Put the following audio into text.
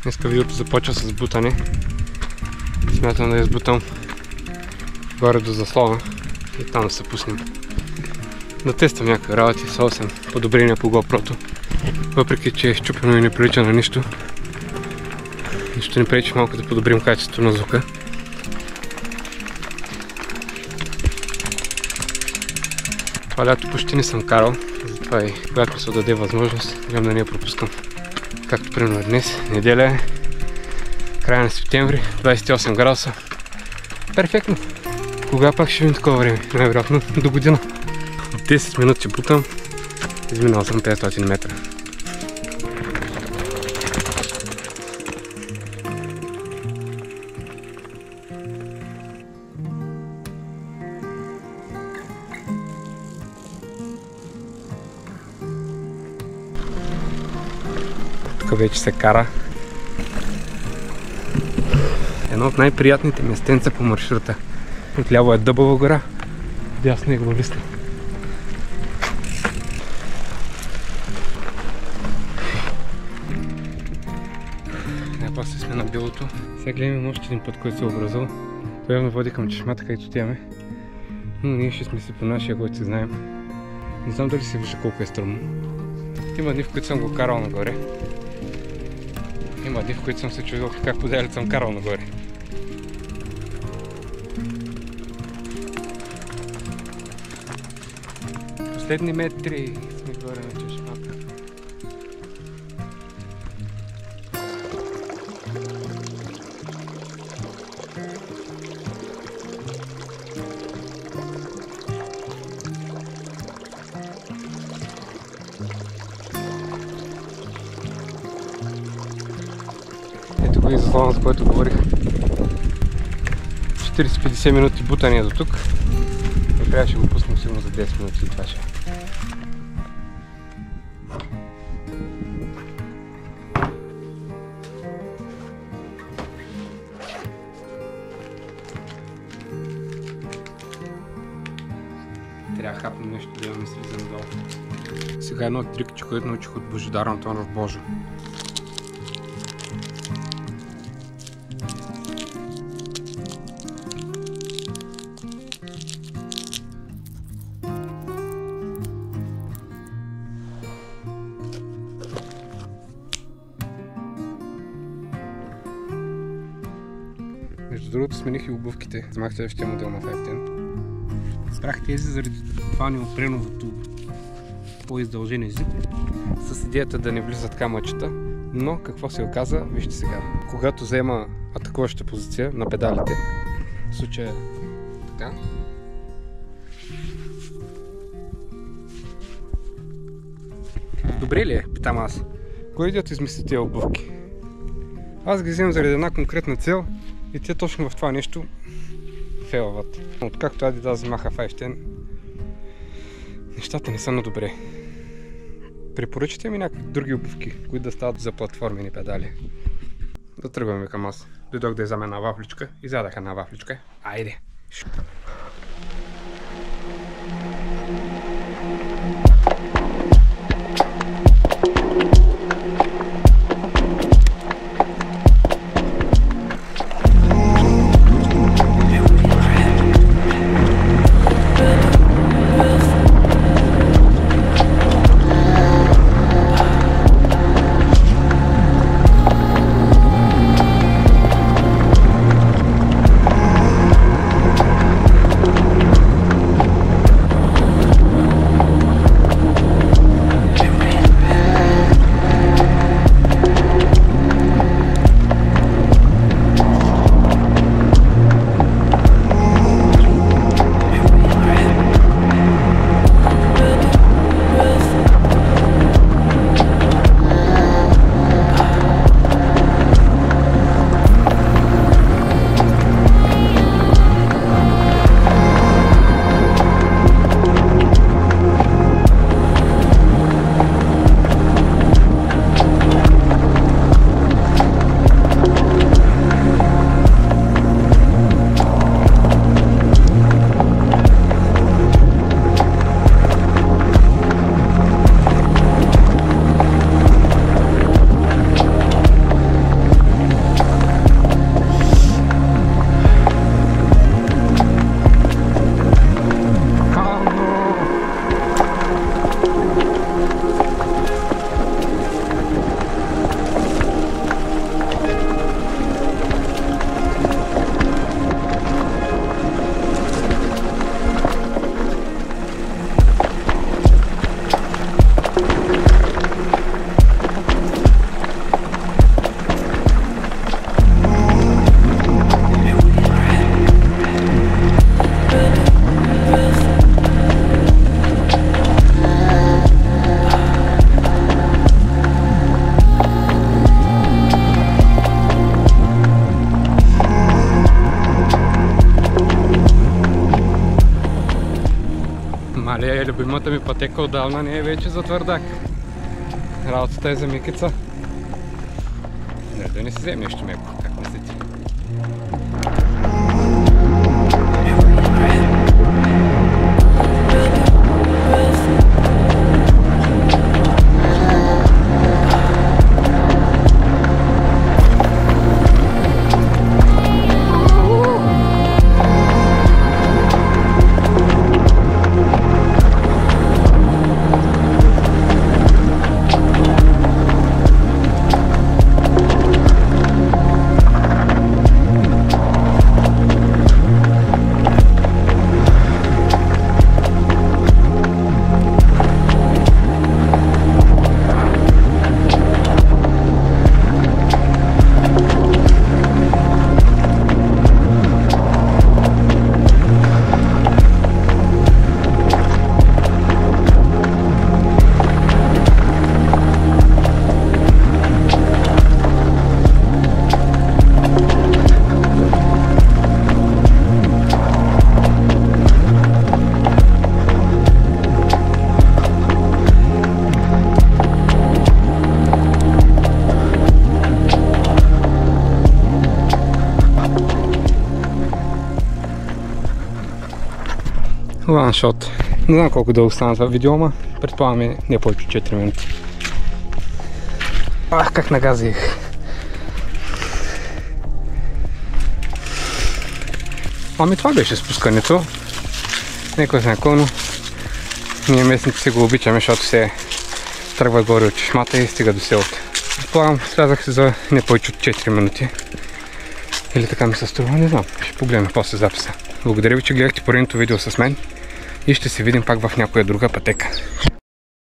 Днеска видеото започва с бутане. Смятам да избутам горе до заслона и там да се пуснем. Да тествам някакви работи, съвсем подобрения по GoPro-то. Въпреки че е щупено и не прилича на нищо. Нищо не пречи малко да подобрим качеството на звука. Това лято почти не съм карал, затова и когато се даде възможност, гледам да не я пропускам. Както примерно днес, неделя е, края на септември, 28 градуса. Перфектно! Кога пак ще видим такова време? Най-вероятно до година. От 10 минути бутам, изминал съм 500 метра. Тук вече се кара. Едно от най-приятните местенца по маршрута. Отляво е Дъбова гора, дясно е Глависта. Най-после сме на белото. Сега гледаме още един път, който се е образувал. Той явно води към чешмата, където отиваме. Но ние ще сме си по нашия, който си знаем. Не знам дали се вижда колко е стръмно. Има дни, в които съм го карал нагоре. Има дни, в които съм се чудил как поделят съм карал нагоре. Последни метри сме горе на чешмата. Ето го и заслона, за който говорих. 40-50 минути бутане до тук. Накрая ще го пуснем сигурно за 10 минути и това ще. Трябва да хапнем нещо, да имаме слизане долу. Сега едно трикче, което научих от Божидар Антонов Божо. Между другото смених и обувките. Вземах следващия модел на 510. Спрях тези заради това неопреновото по-издължен език с идеята да не влизат камъчета, но какво се оказа, вижте сега. Когато взема атакуваща позиция на педалите, в случая така, добре ли е? Питам аз. Кой идиот измисли тези обувки? Аз ги вземам заради една конкретна цел и те точно в това нещо фейлват. Откакто Adidas вземаха 510, нещата не са на добре. Препоръчате ми някакви други обувки, които да стават за платформени педали. Да тръгваме към аз. Дойдох да взема една вафличка, изядах една вафличка. Айде! любимата ми пътека отдавна не е вече за твърдак. Работата е за мекица. Да не си вземе нещо меко, как мислите? Ланшот. Не знам колко дълго стана това видео, ама предполагаме не повече 4 минути. Ах, как нагазих! Ами това беше спускането. Некой знае какво, но ние местните си го обичаме, защото се тръгва горе от чешмата и стига до селото. Предполагам, слязах се за не повече от 4 минути. Или така ми се струва, не знам. Ще погледна после записа. Благодаря ви, че гледахте поредното видео с мен и ще се видим пак в някоя друга пътека.